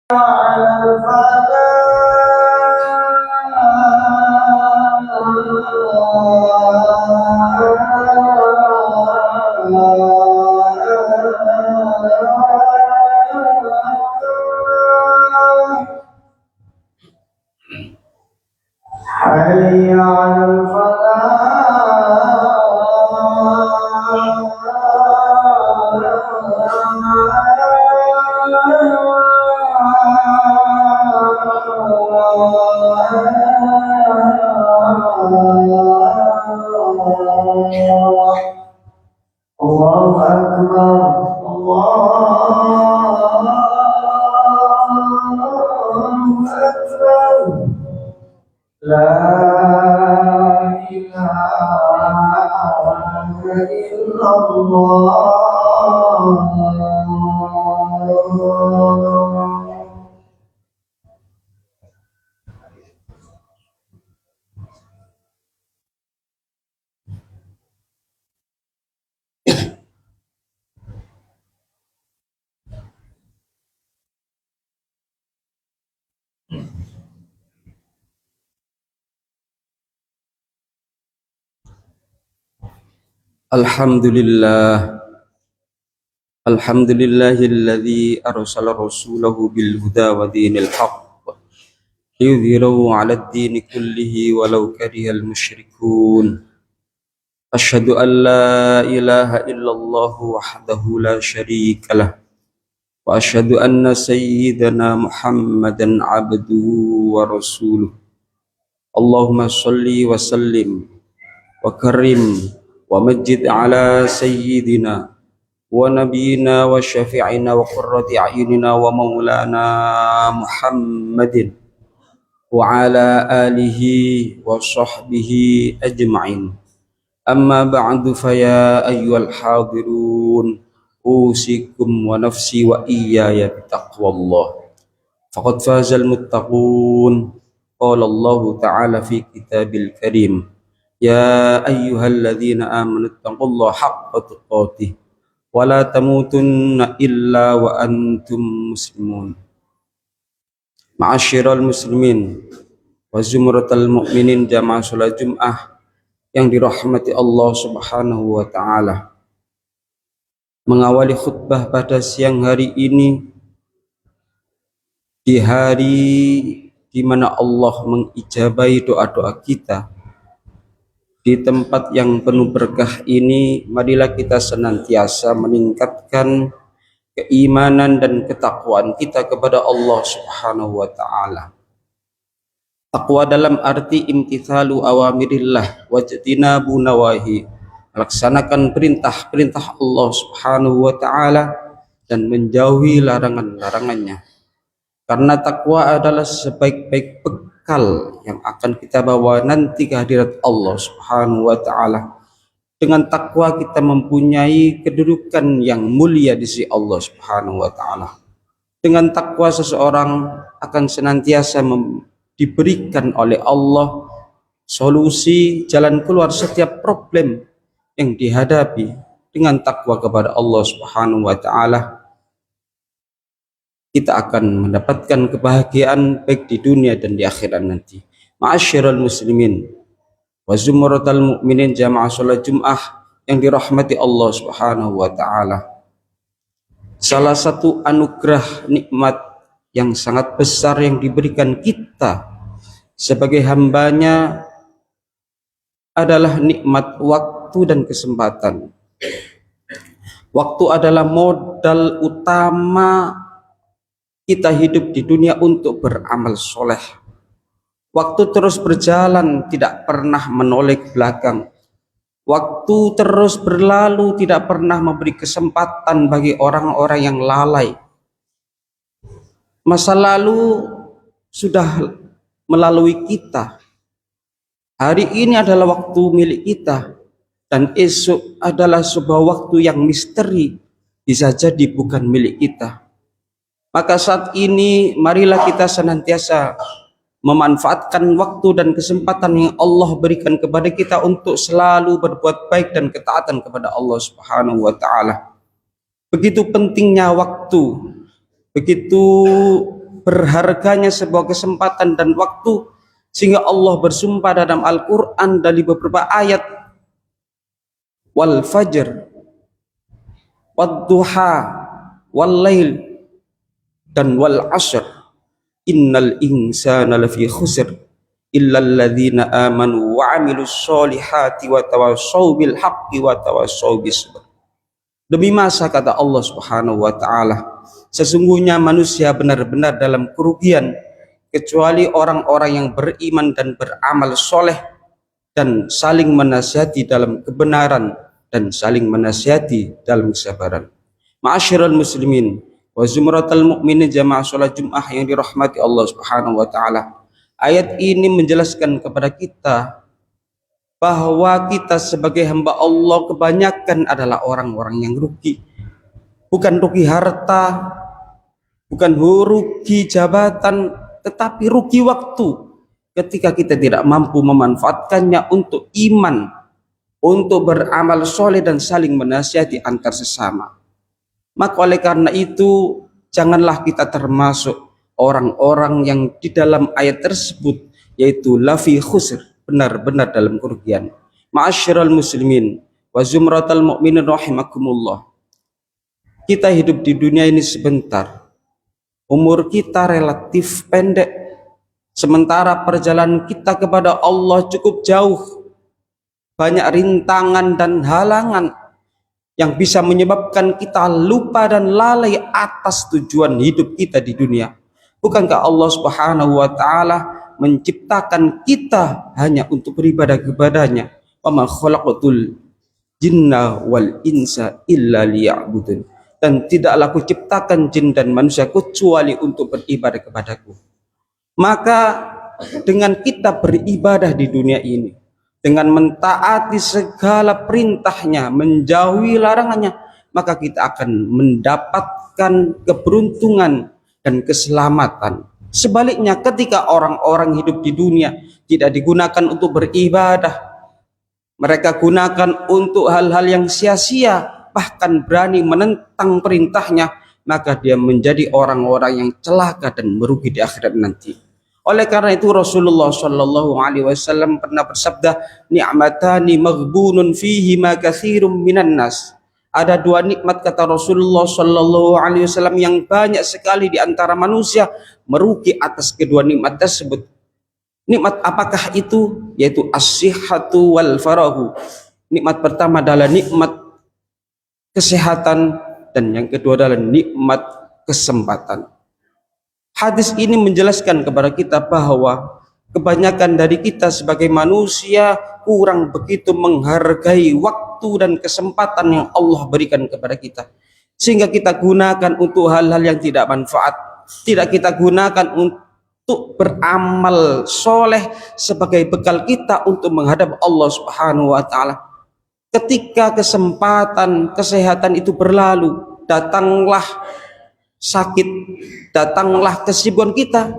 حي على الفلاح الله أكبر الله أكبر لا إله إلا الله. Alhamdulillahilladzi arsala rasulahu bil huda wa dinil haqq liyudhhirahu 'alad dini kullihi walau karihal musyrikun. Asyhadu an la ilaha illallah wahdahu la syarikalah wa asyhadu anna sayyidana Muhammadan 'abduhu wa rasuluh. Allahumma shalli wa sallim wa karim wa majid ala sayyidina wa nabiyina wa syafi'ina wa qurrati a'yunina wa maulana Muhammadin wa ala alihi wa sahbihi ajma'in. Amma ba'du, fa ya ayyuhal hadirun usikum wa nafsi wa iyaya bitaqwallah. Faqad fazal muttaqun. Qala Allah ta'ala fi kitabil karim, ya ayyuhalladzina amanu taqullaha haqqa tuqatih wa la tamutunna illa wa antum muslimun. Ma'asyiral muslimin wa zumratal mu'minin jamaah salat Jumat yang dirahmati Allah Subhanahu wa taala. Mengawali khutbah pada siang hari ini, di hari di mana Allah mengijabahi doa-doa kita, di tempat yang penuh berkah ini, marilah kita senantiasa meningkatkan keimanan dan ketakwaan kita kepada Allah Subhanahu wa taala. Takwa dalam arti imtithalu awamirillah wajtinabu nawahi, melaksanakan perintah-perintah Allah Subhanahu wa taala dan menjauhi larangan-larangannya. Karena takwa adalah sebaik-baik bekal yang akan kita bawa nanti ke hadirat Allah Subhanahu wa taala. Dengan takwa kita mempunyai kedudukan yang mulia di sisi Allah Subhanahu wa taala. Dengan takwa seseorang akan senantiasa diberikan oleh Allah solusi jalan keluar setiap problem yang dihadapi. Dengan takwa kepada Allah Subhanahu wa taala, kita akan mendapatkan kebahagiaan baik di dunia dan di akhirat nanti. Ma'asyiral muslimin wa zumratal mu'minin jamaah salat Jumat yang dirahmati Allah Subhanahu wa taala. Salah satu anugerah nikmat yang sangat besar yang diberikan kita sebagai hambanya adalah nikmat waktu dan kesempatan. Waktu adalah modal utama kita hidup di dunia untuk beramal soleh. Waktu terus berjalan, tidak pernah menoleh ke belakang. Waktu terus berlalu, tidak pernah memberi kesempatan bagi orang-orang yang lalai. Masa lalu sudah melalui kita. Hari ini adalah waktu milik kita, dan esok adalah sebuah waktu yang misteri, bisa jadi bukan milik kita. Maka saat ini marilah kita senantiasa memanfaatkan waktu dan kesempatan yang Allah berikan kepada kita untuk selalu berbuat baik dan ketaatan kepada Allah Subhanahu wa taala. Begitu pentingnya waktu, begitu berharganya sebuah kesempatan dan waktu, sehingga Allah bersumpah dalam Al-Quran dari beberapa ayat, wal fajr, wad duha, wal lail, dan wal ashr, innal insana lafi khusr illal ladzina amanu wa amilus solihati wa tawassaw bil haqqi wa tawassaw bis sabr. Demi masa, kata Allah Subhanahu wa taala, sesungguhnya manusia benar-benar dalam kerugian kecuali orang-orang yang beriman dan beramal soleh dan saling menasihati dalam kebenaran dan saling menasihati dalam kesabaran. Ma'asyiral muslimin wa zumratal mu'minin jamaah salat Jumat yang dirahmati Allah Subhanahu wa taala. Ayat ini menjelaskan kepada kita bahwa kita sebagai hamba Allah kebanyakan adalah orang-orang yang rugi. Bukan rugi harta, bukan rugi jabatan, tetapi rugi waktu ketika kita tidak mampu memanfaatkannya untuk iman, untuk beramal soleh dan saling menasihati antar sesama. Maka oleh karena itu, janganlah kita termasuk orang-orang yang di dalam ayat tersebut, yaitu lafi khusr, benar-benar dalam kerugian. Ma'asyiral muslimin wa zumratal mu'minin rahimakumullah. Kita hidup di dunia ini sebentar. Umur kita relatif pendek. Sementara perjalanan kita kepada Allah cukup jauh. Banyak rintangan dan halangan yang bisa menyebabkan kita lupa dan lalai atas tujuan hidup kita di dunia. Bukankah Allah Subhanahu wa taala menciptakan kita hanya untuk beribadah kepadanya? Wa ma khalaqatul jinna wal insa illa liya'budun. Dan tidaklah aku ciptakan jin dan manusia kecuali untuk beribadah kepadaku. Maka dengan kita beribadah di dunia ini, dengan mentaati segala perintahnya, menjauhi larangannya, maka kita akan mendapatkan keberuntungan dan keselamatan. Sebaliknya, ketika orang-orang hidup di dunia tidak digunakan untuk beribadah, mereka gunakan untuk hal-hal yang sia-sia, bahkan berani menentang perintahnya, maka dia menjadi orang-orang yang celaka dan merugi di akhirat nanti. Oleh karena itu Rasulullah Shallallahu Alaihi Wasallam pernah bersabda, ni'matani maghbunun fihi ma katsirum minan nas. Ada dua nikmat, kata Rasulullah Shallallahu Alaihi Wasallam, yang banyak sekali di antara manusia merugi atas kedua nikmat tersebut. Nikmat apakah itu? Yaitu as-sihhatu wal farahu. Nikmat pertama adalah nikmat kesehatan, dan yang kedua adalah nikmat kesempatan. Hadis ini menjelaskan kepada kita bahwa kebanyakan dari kita sebagai manusia kurang begitu menghargai waktu dan kesempatan yang Allah berikan kepada kita, sehingga kita gunakan untuk hal-hal yang tidak manfaat, tidak kita gunakan untuk beramal soleh sebagai bekal kita untuk menghadap Allah Subhanahu wa taala. Ketika kesempatan kesehatan itu berlalu, datanglah sakit, datanglah kesibukan kita,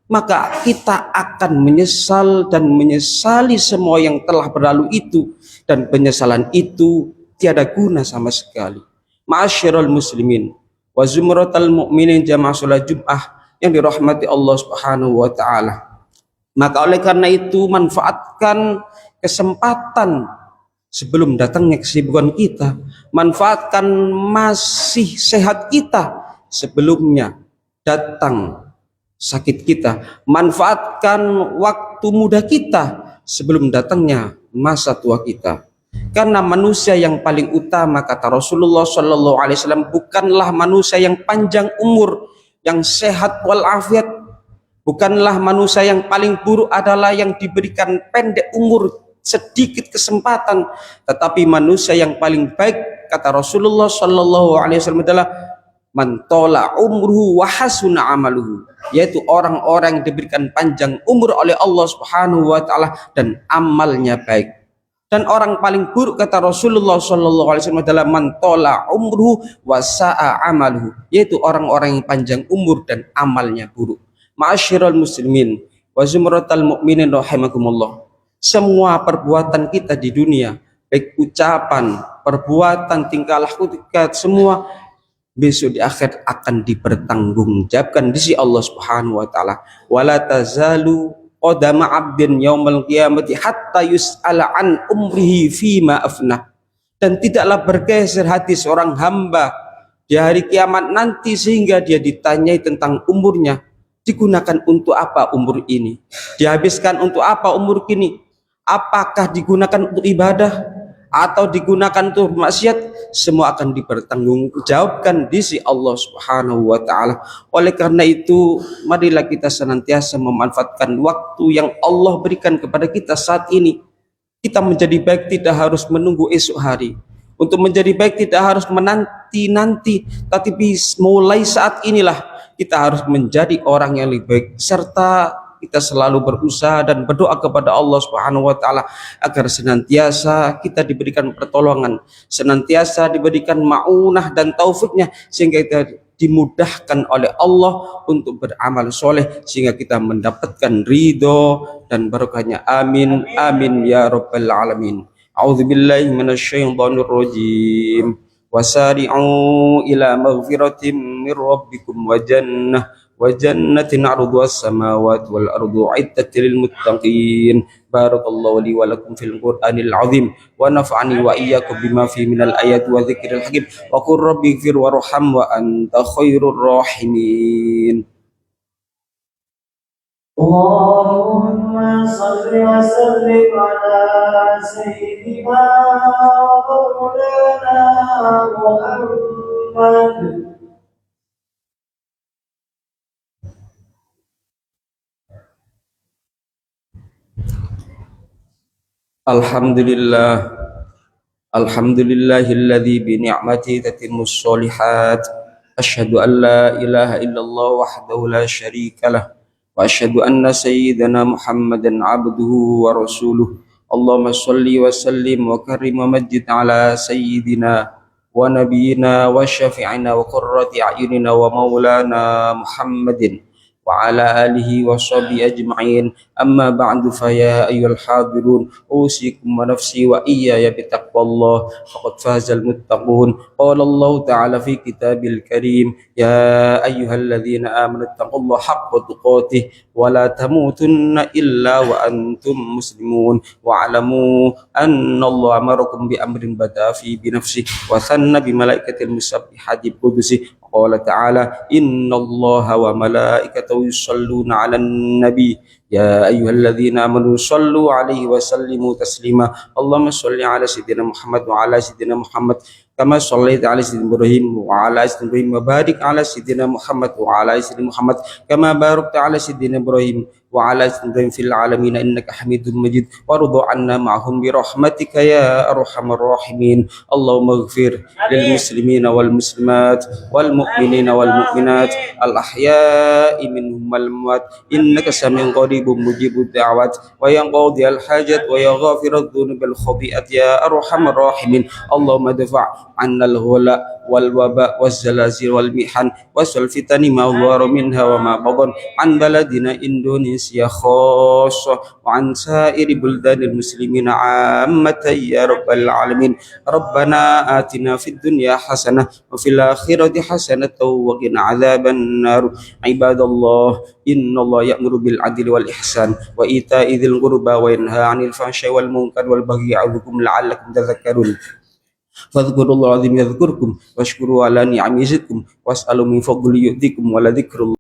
maka kita akan menyesal dan menyesali semua yang telah berlalu itu, dan penyesalan itu tiada guna sama sekali. Ma'asyiral muslimin wa zumratal mu'minin jamaah salat Jumat yang dirahmati Allah Subhanahu wa taala. Maka oleh karena itu, manfaatkan kesempatan sebelum datangnya kesibukan kita, manfaatkan masih sehat kita sebelumnya datang sakit kita, manfaatkan waktu muda kita sebelum datangnya masa tua kita. Karena manusia yang paling utama, kata Rasulullah Shallallahu Alaihi Wasallam, bukanlah manusia yang panjang umur, yang sehat walafiat. Bukanlah manusia yang paling buruk adalah yang diberikan pendek umur, sedikit kesempatan, tetapi manusia yang paling baik, kata Rasulullah Shallallahu Alaihi Wasallam, adalah man tola umruhu wa hasuna amaluhu, yaitu orang-orang yang diberikan panjang umur oleh Allah Subhanahu wa taala dan amalnya baik. Dan orang paling buruk, kata Rasulullah Shallallahu Alaihi Wasallam, adalah man tola umruhu wa sa'a amaluhu, yaitu orang-orang yang panjang umur dan amalnya buruk. Ma'asyiral muslimin wa zumratal mu'minin rahimakumullah. Semua perbuatan kita di dunia, baik ucapan, perbuatan, tingkah laku kita, semua besok di akhirat akan dipertanggungjawabkan di sisi Allah Subhanahu wa taala. Wala tazalu qadama 'abdin yaumal qiyamati hatta yus'ala an umrihi fima afna. Dan tidaklah bergeser hati seorang hamba di hari kiamat nanti sehingga dia ditanyai tentang umurnya. Digunakan untuk apa umur ini? Dihabiskan untuk apa umur ini? Apakah digunakan untuk ibadah atau digunakan untuk maksiat? Semua akan dipertanggungjawabkan di sisi Allah Subhanahu wa taala. Oleh karena itu, marilah kita senantiasa memanfaatkan waktu yang Allah berikan kepada kita saat ini. Kita menjadi baik tidak harus menunggu esok hari. Untuk menjadi baik tidak harus menanti-nanti, tapi mulai saat inilah kita harus menjadi orang yang lebih baik, serta kita selalu berusaha dan berdoa kepada Allah Subhanahu wa taala agar senantiasa kita diberikan pertolongan, senantiasa diberikan maunah dan taufiknya, sehingga kita dimudahkan oleh Allah untuk beramal soleh, sehingga kita mendapatkan ridho dan barokahnya. Amin amin ya rabbal alamin. A'udzubillahi minasyaitonir rajim. Wasari'u ila maghfiratin min rabbikum wa jannatin 'arduha as-samawati wal ardu 'iddat lil muttaqin. Barakallahu li wa lakum fil Qur'anil 'azim wa nafa'ani wa iyyakum bima fi minal ayati wa dzikril hakim. Wa qur rabbighfir warham wa anta khairur rahimin. اللهم صل وسلم على سيدنا ومولانا محمد. Alhamdulillah, alhamdulillahilladzi bi ni'matihi tatimmus sholihat. Asyhadu an la ilaha illallah wahdahu la syarikalah. Wa asyhadu anna sayyidana Muhammadan abduhu wa rasuluh. Allahumma sholli wa sallim wa karim wa majid ala sayyidina wa nabiyyina wa syafi'ina wa qurrati a'yunina wa maulana Muhammadin wa ala alihi wa sahbihi ajma'in. Amma ba'du, fa ya ayyuhal hadirun, usikum wa nafsi wa iyaya bitaqwallah, faqad fazal muttaqun. Qala Allah ta'ala fi kitabil karim, ya ayyuhalladzina amanu taqullaha haqqa tuqatih wa la tamutunna illa wa antum muslimun. Wa alamu anna Allah amarakum bi amrin bada fi bi nafsi wa thanna bi malaikatil musabbihati qudusi. Qala ta'ala, innallaha wa malaikatahu yusholluna 'alan nabi ya ayyuhalladzina amanu shallu 'alaihi wa sallimu taslima. Allahumma shalli 'ala sayyidina Muhammad wa 'ala sayyidina Muhammad kama shallaita 'ala sayyidina Ibrahim wa 'ala sayyidina Ibrahim wa barik 'ala sayyidina Muhammad wa 'ala sayyidina Muhammad kama barakta 'ala sayyidina Ibrahim wa 'ala sayyidina Ibrahim fil 'alamin innaka Hamidum Majid. Warḍa 'anna ma'hum bi rahmatika ya arhamar rahimin. Allahumma ighfir lil muslimina wal muslimat wal mu'minina wal mu'minat al ahya'i minhum wal amwat innaka sami'un qaribun mujibud da'wat wa yanqadi al hajat wa yaghfirudz dzunubil khati'at ya arhamar rahimin. Allahumma dafa' 'anna al ghala wal waba waz zalazil wal mihan wasal fitani ma dhara minha wa ma badan an baladina Indonesia khassa wa an sa'iri buldanil muslimina 'ammatan ya rabbal alamin. Rabbana atina fid dunya hasanah wa fil akhirati hasanah wa qina adzaban nar. Ibadallah, innallaha ya'muru bil adli wal ihsan wa ita'i dzil qurba wa yanha 'anil fahsya'i wal munkar wal baghi ya'idzukum la'allakum tadhakkarun. Fadhkurullaha 'azim yadhkurkum washkuru ala ni'ami yazidkum was'alu min fadli yu'tikum wa la dzikrullah